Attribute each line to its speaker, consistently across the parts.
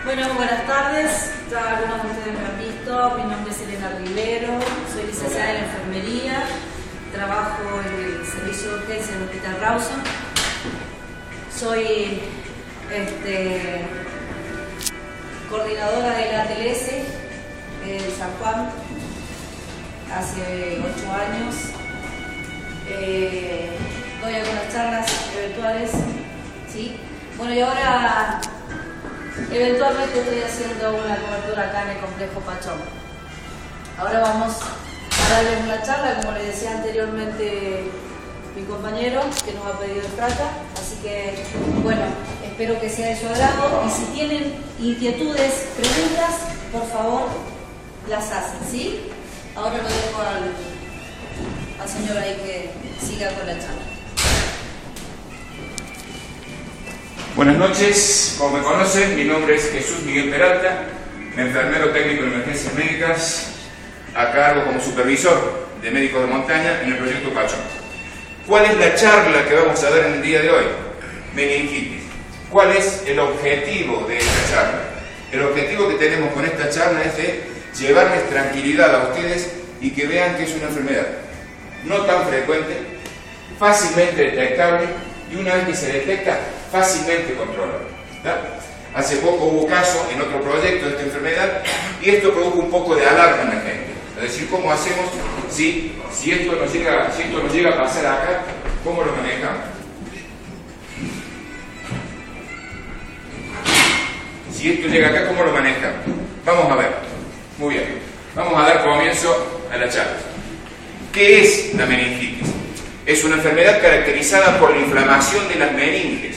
Speaker 1: Bueno, buenas tardes. Ya algunos de ustedes me han visto. Mi nombre es Elena Rivero, soy licenciada en enfermería, trabajo en el servicio de urgencia del Hospital Rawson. Soy coordinadora de la ATLS en San Juan hace 8 años. Doy algunas charlas eventuales, ¿sí? Bueno, y ahora eventualmente estoy haciendo una cobertura acá en el complejo Pachón. Ahora vamos a darles una charla, como les decía anteriormente mi compañero, que nos ha pedido el trata. Así que, bueno, espero que sea de su agrado. Y si tienen inquietudes, preguntas, por favor, las hacen, ¿sí? Ahora lo dejo al señor ahí que siga con la charla.
Speaker 2: Buenas noches, como me conocen, mi nombre es Jesús Miguel Peralta, enfermero técnico de emergencias médicas, a cargo como supervisor de médicos de montaña en el proyecto Pachón. ¿Cuál es la charla que vamos a dar en el día de hoy? Meningitis. ¿Cuál es el objetivo de esta charla? El objetivo que tenemos con esta charla es de llevarles tranquilidad a ustedes y que vean que es una enfermedad no tan frecuente, fácilmente detectable y una vez que se detecta, fácilmente controlable. Hace poco hubo caso en otro proyecto de esta enfermedad y esto produjo un poco de alarma en la gente. Es decir, ¿cómo hacemos si esto nos llega a pasar acá? ¿Cómo lo manejamos? Si esto llega acá, ¿cómo lo manejamos? Vamos a ver. Muy bien. Vamos a dar comienzo a la charla. ¿Qué es la meningitis? Es una enfermedad caracterizada por la inflamación de las meninges.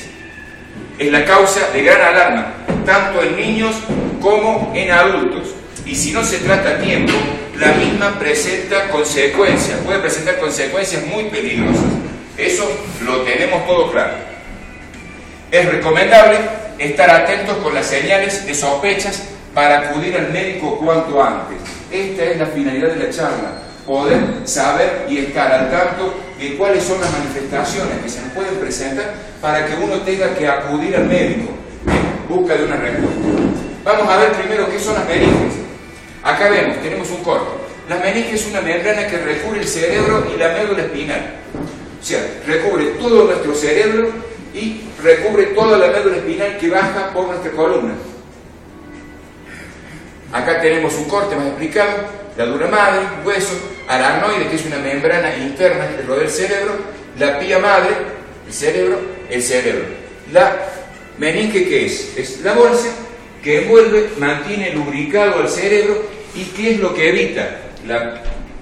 Speaker 2: Es la causa de gran alarma, tanto en niños como en adultos. Y si no se trata a tiempo, la misma presenta consecuencias, puede presentar consecuencias muy peligrosas. Eso lo tenemos todo claro. Es recomendable estar atentos con las señales de sospechas para acudir al médico cuanto antes. Esta es la finalidad de la charla, poder saber y estar al tanto de cuáles son las manifestaciones que se nos pueden presentar para que uno tenga que acudir al médico en busca de una respuesta. Vamos a ver primero qué son las meninges. Acá tenemos un corte. La meninge es una membrana que recubre el cerebro y la médula espinal. O sea, recubre todo nuestro cerebro y recubre toda la médula espinal que baja por nuestra columna. Acá tenemos un corte más explicado. La dura madre, hueso, aracnoide, que es una membrana interna que rodea el cerebro, la pía madre, el cerebro. La meninge, ¿qué es? Es la bolsa que envuelve, mantiene lubricado al cerebro y ¿qué es lo que evita?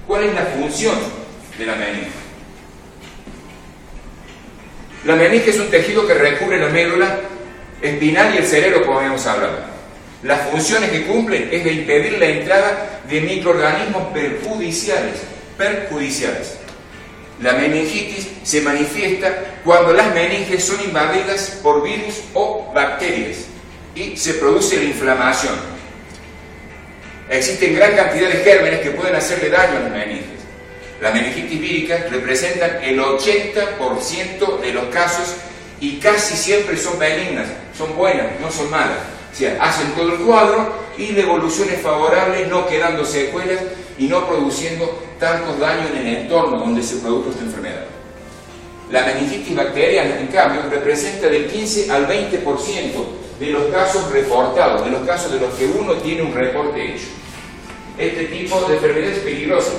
Speaker 2: ¿Cuál es la función de la meninge? La meninge es un tejido que recubre la médula espinal y el cerebro, como habíamos hablado. Las funciones que cumplen es de impedir la entrada de microorganismos perjudiciales. La meningitis se manifiesta cuando las meninges son invadidas por virus o bacterias y se produce la inflamación. Existen gran cantidad de gérmenes que pueden hacerle daño a las meninges. Las meningitis víricas representan el 80% de los casos y casi siempre son benignas, son buenas, no son malas. O sea, hacen todo el cuadro y la evolución es favorable, no quedando secuelas y no produciendo tantos daños en el entorno donde se produjo esta enfermedad. La meningitis bacteriana, en cambio, representa del 15 al 20% de los casos reportados, de los casos de los que uno tiene un reporte hecho. Este tipo de enfermedad es peligrosa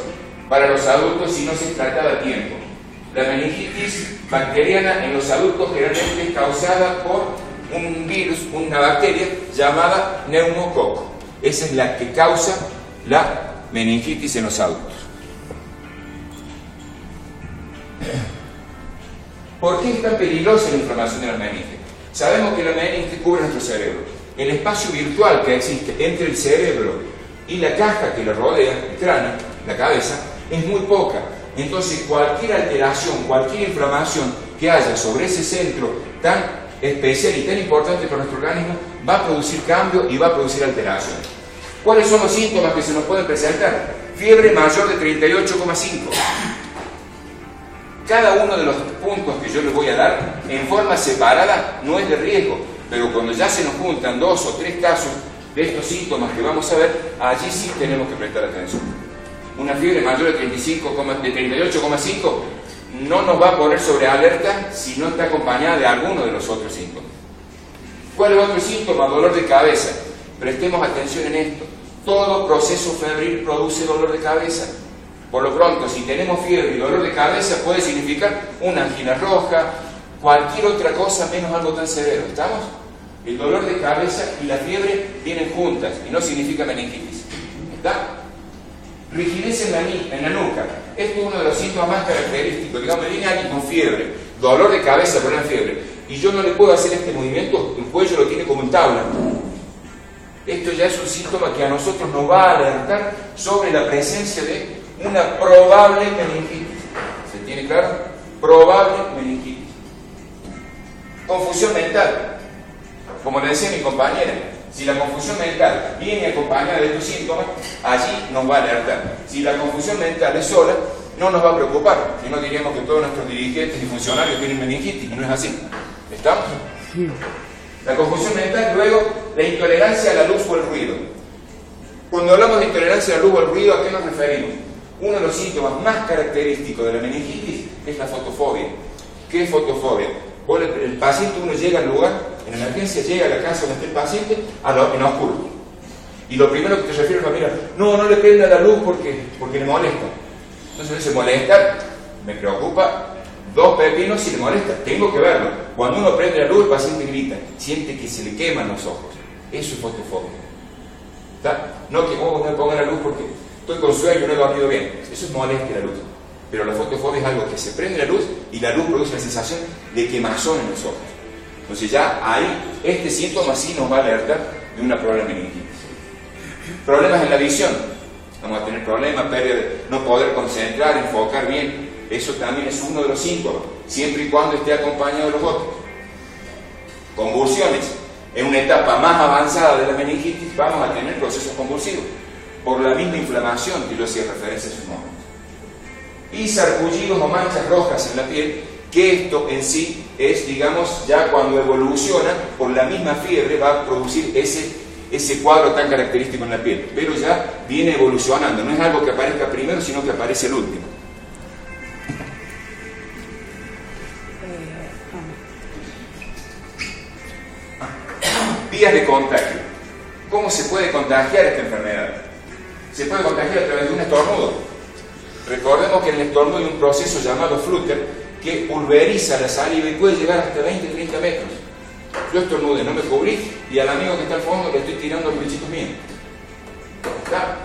Speaker 2: para los adultos si no se trata a tiempo. La meningitis bacteriana en los adultos generalmente es causada por un virus, una bacteria llamada neumococo. Esa es la que causa la meningitis en los adultos. ¿Por qué es tan peligrosa la inflamación de la meninge? Sabemos que la meninge cubre nuestro cerebro. El espacio virtual que existe entre el cerebro y la caja que lo rodea, el cráneo, la cabeza, es muy poca. Entonces cualquier alteración, cualquier inflamación que haya sobre ese centro tan especial y tan importante para nuestro organismo va a producir cambio y va a producir alteración. ¿Cuáles son los síntomas que se nos pueden presentar? Fiebre mayor de 38,5. Cada uno de los puntos que yo les voy a dar en forma separada no es de riesgo, Pero cuando ya se nos juntan 2 o 3 casos de estos síntomas que vamos a ver, allí sí tenemos que prestar atención. Una fiebre mayor de 38,5 no nos va a poner sobre alerta si no está acompañada de alguno de los otros síntomas. ¿Cuál es el otro síntoma? Dolor de cabeza. Prestemos atención en esto. Todo proceso febril produce dolor de cabeza. Por lo pronto, si tenemos fiebre y dolor de cabeza, puede significar una angina roja, cualquier otra cosa menos algo tan severo. ¿Estamos? El dolor de cabeza y la fiebre vienen juntas y no significa meningitis. ¿Está? Rigidez en la nuca. Esto es uno de los síntomas más característicos. Digamos, viene alguien con fiebre, dolor de cabeza por una fiebre, y yo no le puedo hacer este movimiento, el cuello lo tiene como en tabla. Esto ya es un síntoma que a nosotros nos va a alertar sobre la presencia de una probable meningitis. ¿Se tiene claro? Probable meningitis. Confusión mental. Como le decía mi compañera, si la confusión mental viene acompañada de estos síntomas, allí nos va a alertar. Si la confusión mental es sola, no nos va a preocupar. Si no, diríamos que todos nuestros dirigentes y funcionarios tienen meningitis, y no es así. ¿Estamos? La confusión mental, luego, la intolerancia a la luz o el ruido. Cuando hablamos de intolerancia a la luz o al ruido, ¿a qué nos referimos? Uno de los síntomas más característicos de la meningitis es la fotofobia. ¿Qué es fotofobia? El paciente, uno llega al lugar, en emergencia llega a la casa donde está el paciente, en oscuro. Y lo primero que te refieres es, mira, no le prenda la luz porque le molesta. Entonces se molesta, me preocupa, 2 pepinos si le molesta, tengo que verlo. Cuando uno prende la luz, el paciente grita, siente que se le queman los ojos. Eso es fotofobia. ¿Está? No que no me ponga la luz porque estoy con sueño y no he dormido bien. Eso es molestia la luz. Pero la fotofobia es algo que se prende la luz y la luz produce la sensación de quemazón en los ojos. Entonces ya ahí, este síntoma sí nos va a alertar de una probable meningitis. Problemas en la visión. Vamos a tener problemas, pérdida de no poder concentrar, enfocar bien. Eso también es uno de los síntomas, siempre y cuando esté acompañado de los otros. Convulsiones. En una etapa más avanzada de la meningitis vamos a tener procesos convulsivos, por la misma inflamación que yo hacía referencia en su momento. Y sarpullidos o manchas rojas en la piel, que esto en sí es, digamos, ya cuando evoluciona por la misma fiebre va a producir ese cuadro tan característico en la piel, pero ya viene evolucionando, no es algo que aparezca primero, sino que aparece el último. Vías de contagio. ¿Cómo se puede contagiar esta enfermedad? Se puede contagiar a través de un estornudo. Recordemos que en el estornudo hay un proceso llamado flúter que pulveriza la saliva y puede llegar hasta 20-30 metros. Yo estornudé, no me cubrí, y al amigo que está al fondo le estoy tirando los bichitos míos. ¿Está?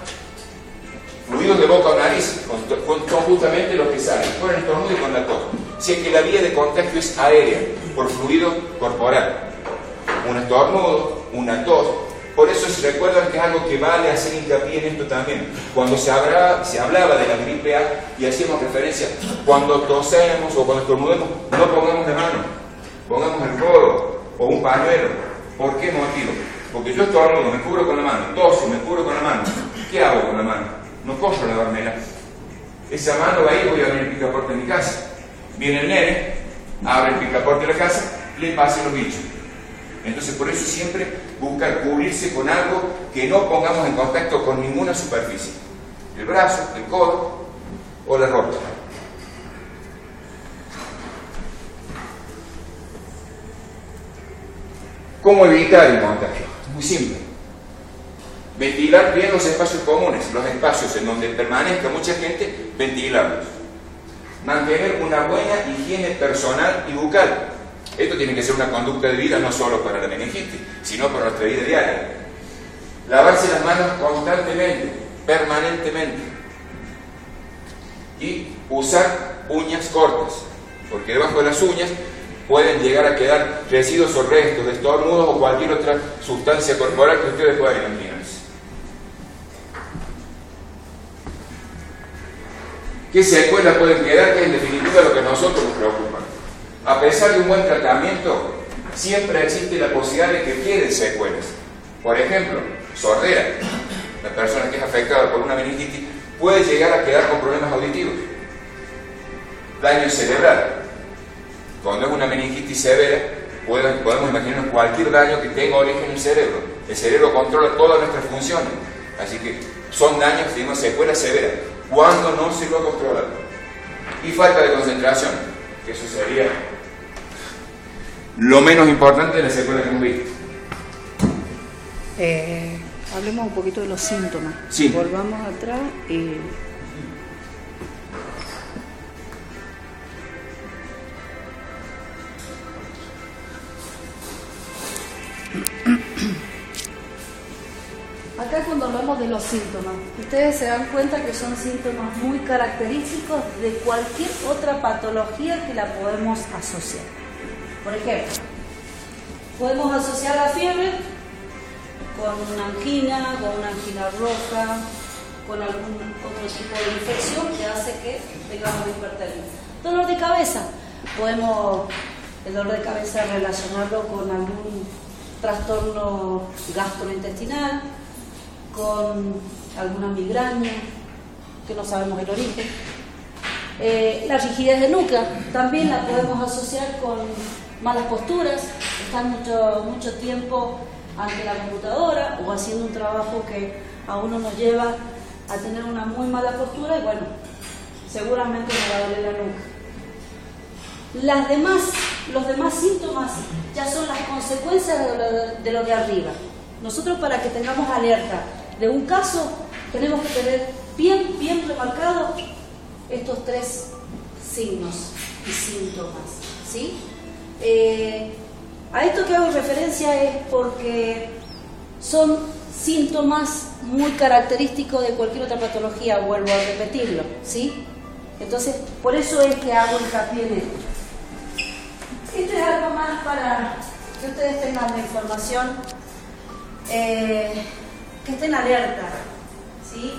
Speaker 2: Fluidos de boca o nariz son justamente los que salen con el estornudo y con la tos. Si es que la vía de contagio es aérea, por fluido corporal. Un estornudo, una tos. Por eso se recuerdan que es algo que vale hacer hincapié en esto también. Cuando se hablaba de la gripe A y hacíamos referencia, cuando tosemos o cuando estornudemos, no pongamos la mano, pongamos el codo o un pañuelo. ¿Por qué motivo? Porque yo estornudo, me cubro con la mano, toso, me cubro con la mano. ¿Qué hago con la mano? No corro la lavármela. Esa mano va a ir, voy a abrir el picaporte de mi casa. Viene el nene, abre el picaporte de la casa, le pasa los bichos. Entonces por eso siempre buscar cubrirse con algo que no pongamos en contacto con ninguna superficie. El brazo, el codo o la ropa. ¿Cómo evitar el contagio? Muy simple. Ventilar bien los espacios comunes, los espacios en donde permanezca mucha gente, ventilarlos. Mantener una buena higiene personal y bucal. Esto tiene que ser una conducta de vida no solo para la meningitis, sino para nuestra vida diaria. Lavarse las manos constantemente, permanentemente. Y usar uñas cortas, porque debajo de las uñas pueden llegar a quedar residuos o restos de estornudos o cualquier otra sustancia corporal que ustedes puedan imaginarse. ¿Qué secuelas pueden quedar? Que es en definitiva lo que a nosotros nos preocupa. A pesar de un buen tratamiento, siempre existe la posibilidad de que queden secuelas. Por ejemplo, sordera. La persona que es afectada por una meningitis puede llegar a quedar con problemas auditivos. Daño cerebral. Cuando es una meningitis severa, podemos imaginarnos cualquier daño que tenga origen en el cerebro. El cerebro controla todas nuestras funciones, así que son daños, digamos, secuelas severas, cuando no se lo controla. Y falta de concentración, que eso sería lo menos importante de la secuela que hemos visto.
Speaker 1: Hablemos un poquito de los síntomas.
Speaker 2: Sí.
Speaker 1: Volvamos atrás y... Acá cuando hablamos de los síntomas, ustedes se dan cuenta que son síntomas muy característicos de cualquier otra patología que la podemos asociar. Por ejemplo, podemos asociar la fiebre con una angina roja, con algún otro tipo de infección que hace que tengamos hipertermia. Dolor de cabeza, podemos el dolor de cabeza relacionarlo con algún trastorno gastrointestinal, con alguna migraña, que no sabemos el origen. La rigidez de nuca también la podemos asociar con malas posturas, estar mucho tiempo ante la computadora o haciendo un trabajo que a uno nos lleva a tener una muy mala postura y bueno, seguramente me va a doler la nuca. Los demás síntomas ya son las consecuencias de lo de arriba. Nosotros, para que tengamos alerta de un caso, tenemos que tener bien remarcados estos 3 signos y síntomas, ¿sí? A esto que hago referencia es porque son síntomas muy característicos de cualquier otra patología, vuelvo a repetirlo, ¿sí? Entonces, por eso es que hago hincapié en esto. Esto es algo más para que ustedes tengan la información, que estén alerta, ¿sí?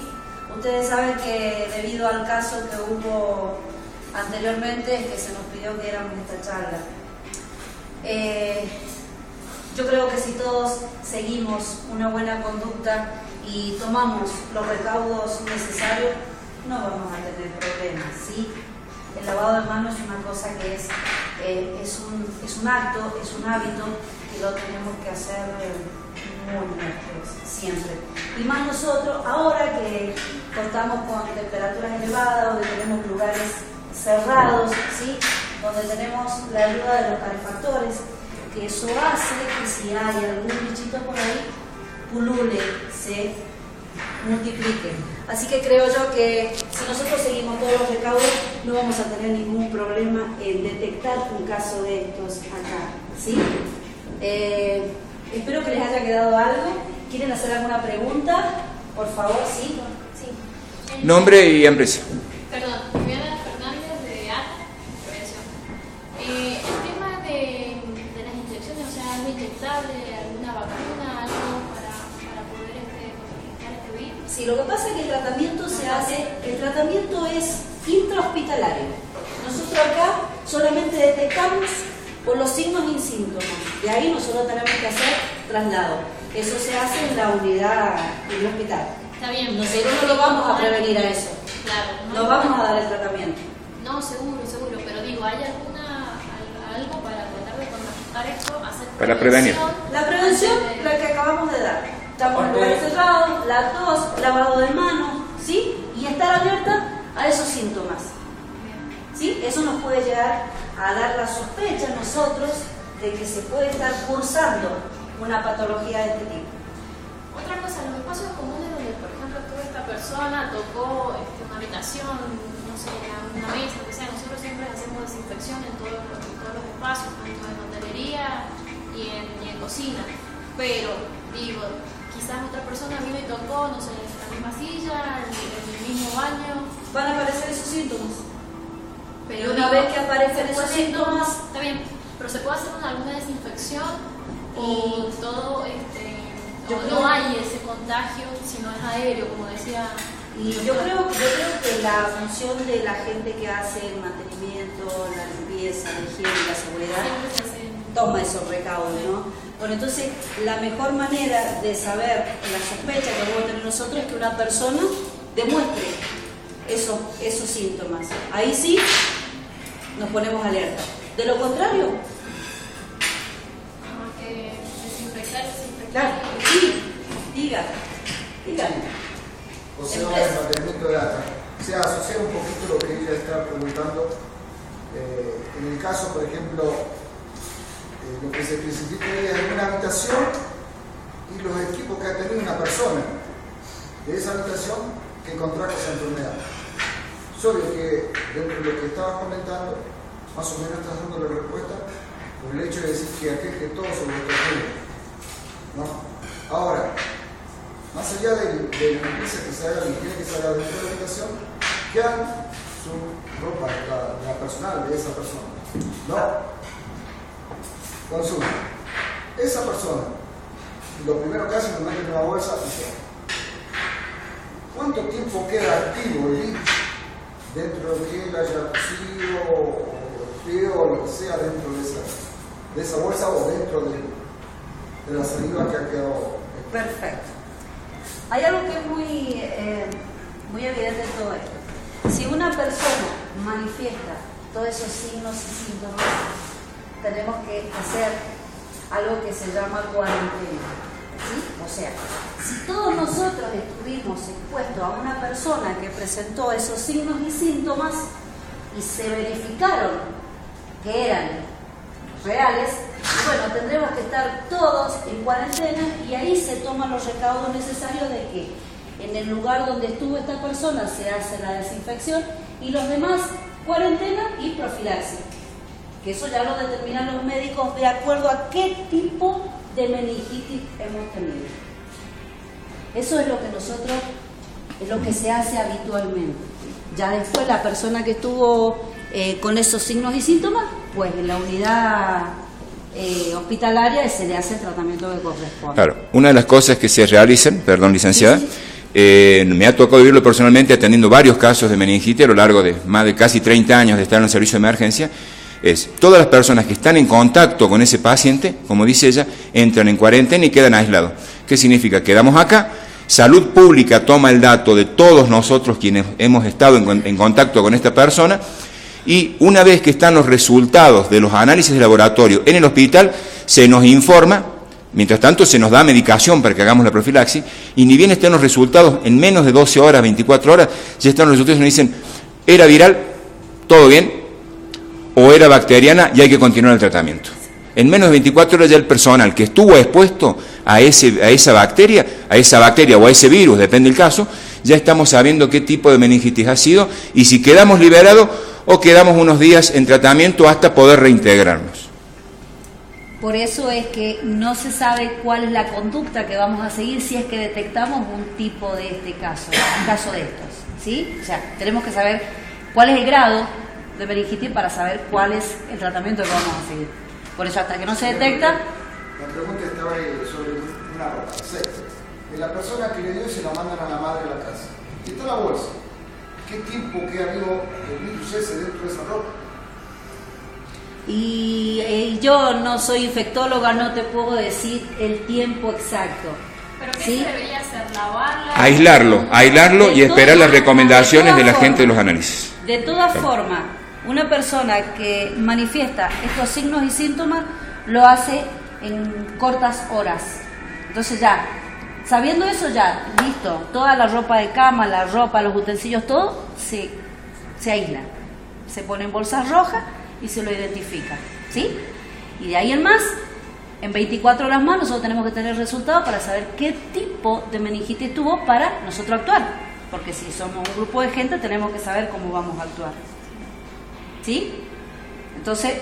Speaker 1: Ustedes saben que debido al caso que hubo anteriormente es que se nos pidió que diéramos esta charla. Yo creo que si todos seguimos una buena conducta y tomamos los recaudos necesarios, no vamos a tener problemas, ¿sí? El lavado de manos es una cosa que es un acto, es un hábito que lo tenemos que hacer muy nuestros, siempre. Y más nosotros, ahora que contamos con temperaturas elevadas, donde tenemos lugares cerrados, ¿sí? Donde tenemos la ayuda de los calefactores, que eso hace que si hay algún bichito por ahí, pulule, se multiplique. Así que creo yo que si nosotros seguimos todos los recaudos, no vamos a tener ningún problema en detectar un caso de estos acá, ¿sí? Espero que les haya quedado algo. ¿Quieren hacer alguna pregunta? Por favor, ¿sí?
Speaker 3: Sí.
Speaker 2: Nombre y empresa.
Speaker 3: Perdón, Viviana Fernández de ATA, Prevención. El tema de las inyecciones, o sea, algo inyectable, alguna vacuna, algo para poder contrarrestar este virus.
Speaker 1: Sí, lo que pasa es que el tratamiento es intrahospitalario. Nosotros acá solamente detectamos por los signos y síntomas. De ahí nosotros tenemos que hacer traslado. Eso se hace en la unidad del hospital.
Speaker 3: Está bien.
Speaker 1: Nosotros no lo vamos a prevenir a eso.
Speaker 3: Claro.
Speaker 1: No vamos a dar el tratamiento.
Speaker 3: No, seguro, pero digo, ¿hay algo para tratar de contrarrestar esto? Hacer
Speaker 2: Para prevenir.
Speaker 1: La prevención, la que acabamos de dar. Estamos en lugares cerrados, la tos, lavado de manos, ¿sí? Y estar alerta a esos síntomas. ¿Sí? Eso nos puede llegar a dar la sospecha a nosotros de que se puede estar cursando una patología de este tipo.
Speaker 3: Otra cosa, los espacios comunes donde, por ejemplo, toda esta persona tocó una habitación, no sé, una mesa, lo que sea, nosotros siempre hacemos desinfección en todos los espacios, tanto en hotelería y en cocina. Pero, digo, quizás otra persona a mí me tocó, no sé, en la misma silla, en el mismo baño.
Speaker 1: Van a aparecer esos síntomas.
Speaker 3: Pero
Speaker 1: una vez que aparecen esos síntomas,
Speaker 3: está bien, pero se puede hacer alguna desinfección y todo, no hay ese contagio, sino es aéreo, como decía.
Speaker 1: Y yo creo que la función de la gente que hace el mantenimiento, la limpieza, la higiene y la seguridad toma esos recaudos, ¿no? Bueno, entonces la mejor manera de saber la sospecha que vamos a tener nosotros es que una persona demuestre esos síntomas. Ahí sí nos ponemos alerta. De lo contrario, Claro, sí, dígame.
Speaker 4: José Báez, mantenimiento de data. O sea, asociar un poquito lo que ella está preguntando. En el caso, por ejemplo, lo que se especifica es una habitación y los equipos que ha tenido una persona de esa habitación que contrajo esa enfermedad. Solo que dentro de lo que estabas comentando, más o menos estás dando la respuesta por el hecho de decir que aqueje todo sobre el cuerpo, ¿no? Ahora, más allá de la limpieza que se haga, la higiene que se haga dentro de la habitación, quedan su ropa, la personal de esa persona, ¿no? Consumo. Esa persona, lo primero que hace es meter en una bolsa y se va. ¿Cuánto tiempo queda activo el virus dentro de que él haya cosido o golpeado o lo que sea dentro de esa bolsa o dentro de la saliva que ha quedado?
Speaker 1: Perfecto. Hay algo que es muy evidente en todo esto. Si una persona manifiesta todos esos signos y síntomas, tenemos que hacer algo que se llama cuarentena. ¿Sí? O sea, si todos nosotros estuvimos expuestos a una persona que presentó esos signos y síntomas y se verificaron que eran reales, bueno, tendremos que estar todos en cuarentena y ahí se toman los recaudos necesarios de que en el lugar donde estuvo esta persona se hace la desinfección y los demás cuarentena y profilaxis, que eso ya lo determinan los médicos de acuerdo a qué tipo de meningitis hemos tenido. Eso es lo que nosotros, es lo que se hace habitualmente. Ya después la persona que estuvo con esos signos y síntomas, pues en la unidad hospitalaria se le hace el tratamiento que corresponde.
Speaker 2: Claro, una de las cosas que se realizan, perdón licenciada,
Speaker 1: sí.
Speaker 2: Me ha tocado vivirlo personalmente atendiendo varios casos de meningitis a lo largo de más de casi 30 años de estar en el servicio de emergencia, es todas las personas que están en contacto con ese paciente, como dice ella, entran en cuarentena y quedan aislados. ¿Qué significa? Quedamos acá, Salud Pública toma el dato de todos nosotros quienes hemos estado en contacto con esta persona y una vez que están los resultados de los análisis de laboratorio en el hospital, se nos informa, mientras tanto se nos da medicación para que hagamos la profilaxis y ni bien estén los resultados, en menos de 12 horas, 24 horas, ya están los resultados y nos dicen, era viral, todo bien, o era bacteriana y hay que continuar el tratamiento. En menos de 24 horas ya el personal que estuvo expuesto a esa bacteria o a ese virus, depende del caso, ya estamos sabiendo qué tipo de meningitis ha sido y si quedamos liberados o quedamos unos días en tratamiento hasta poder reintegrarnos.
Speaker 1: Por eso es que no se sabe cuál es la conducta que vamos a seguir si es que detectamos un tipo de este caso, un caso de estos, ¿sí? O sea, tenemos que saber cuál es el grado de meningitis para saber cuál es el tratamiento que vamos a seguir. Por eso, hasta que no se detecta...
Speaker 4: La pregunta estaba ahí sobre una ropa, sexo. La persona que le dio se la mandan a la madre de la casa. Y está la bolsa. ¿Qué tiempo queda vivo el virus ese dentro de esa ropa?
Speaker 1: Y yo no soy infectóloga, no te puedo decir el tiempo exacto.
Speaker 3: ¿Pero qué
Speaker 1: ¿sí?
Speaker 3: se debería hacer? ¿Lavarla?
Speaker 2: Aislarlo y esperar las recomendaciones de la gente de los análisis.
Speaker 1: De todas formas, una persona que manifiesta estos signos y síntomas lo hace en cortas horas. Entonces ya, sabiendo eso ya, listo, toda la ropa de cama, la ropa, los utensilios, todo se aísla. Se pone en bolsas rojas y se lo identifica, ¿sí? Y de ahí en más, en 24 horas más nosotros tenemos que tener resultados para saber qué tipo de meningitis tuvo para nosotros actuar. Porque si somos un grupo de gente tenemos que saber cómo vamos a actuar. ¿Sí? Entonces,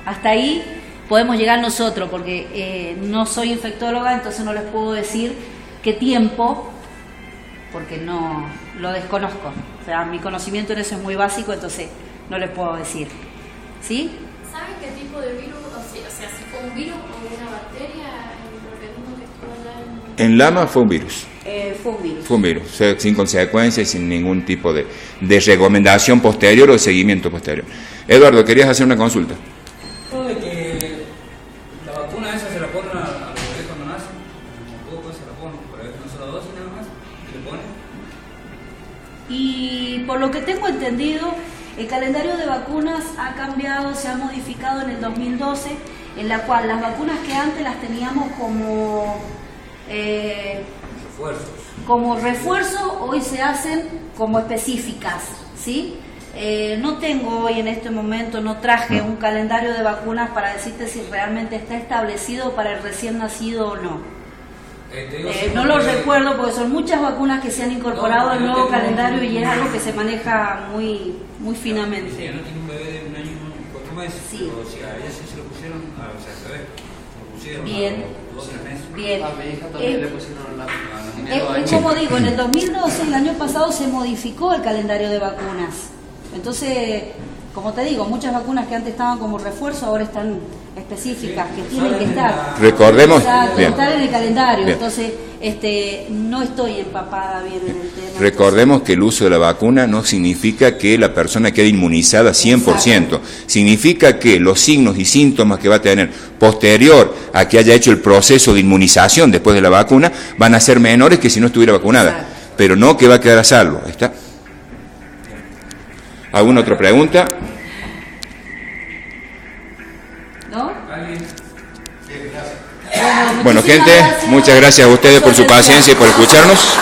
Speaker 1: hasta ahí podemos llegar nosotros, porque no soy infectóloga, entonces no les puedo decir qué tiempo, porque no lo desconozco. O sea, mi conocimiento en eso es muy básico, entonces no les puedo decir. ¿Sí?
Speaker 3: ¿Saben qué tipo de virus, o sea, si fue un virus o una bacteria en el organismo que estuvo allá
Speaker 2: En Lama fue un virus.
Speaker 1: Fue un virus.
Speaker 2: Fue un virus, o sea, sin consecuencias, sin ningún tipo de recomendación posterior o de seguimiento posterior. Eduardo, querías hacer una consulta.
Speaker 5: De que la vacuna esa se la ponen a los bebés cuando nacen, como poco se la ponen, pero es una sola dosis nada más, que le ponen.
Speaker 1: Y por lo que tengo entendido, el calendario de vacunas ha cambiado, se ha modificado en el 2012 en la cual las vacunas que antes las teníamos como refuerzo, hoy se hacen como específicas, ¿sí? No tengo hoy en este momento, no traje un calendario de vacunas para decirte si realmente está establecido para el recién nacido o no. No lo recuerdo porque son muchas vacunas que se han incorporado al nuevo calendario y es algo que se maneja muy finamente.
Speaker 5: Si ya no tiene un bebé de 1 año y 4 meses,
Speaker 1: sí.
Speaker 5: o si a ella sí se lo pusieron, o sea, al revés, se lo pusieron
Speaker 1: bien.
Speaker 5: a 2 o 3 meses.
Speaker 1: Bien.
Speaker 6: A mi hija también le pusieron la...
Speaker 1: Es como digo, en el 2012, el año pasado, se modificó el calendario de vacunas. Entonces, como te digo, muchas vacunas que antes estaban como refuerzo ahora están específicas, que tienen que estar.
Speaker 2: Recordemos, bien.
Speaker 1: Estar en el calendario.
Speaker 2: Bien.
Speaker 1: Entonces, no estoy empapada bien en el tema.
Speaker 2: Recordemos que el uso de la vacuna no significa que la persona quede inmunizada 100%. Exacto. Significa que los signos y síntomas que va a tener posterior a que haya hecho el proceso de inmunización después de la vacuna van a ser menores que si no estuviera vacunada. Exacto. Pero no que va a quedar a salvo. ¿Está? ¿Alguna otra pregunta?
Speaker 1: ¿No?
Speaker 2: Bueno, gente, muchas gracias a ustedes por su paciencia y por escucharnos.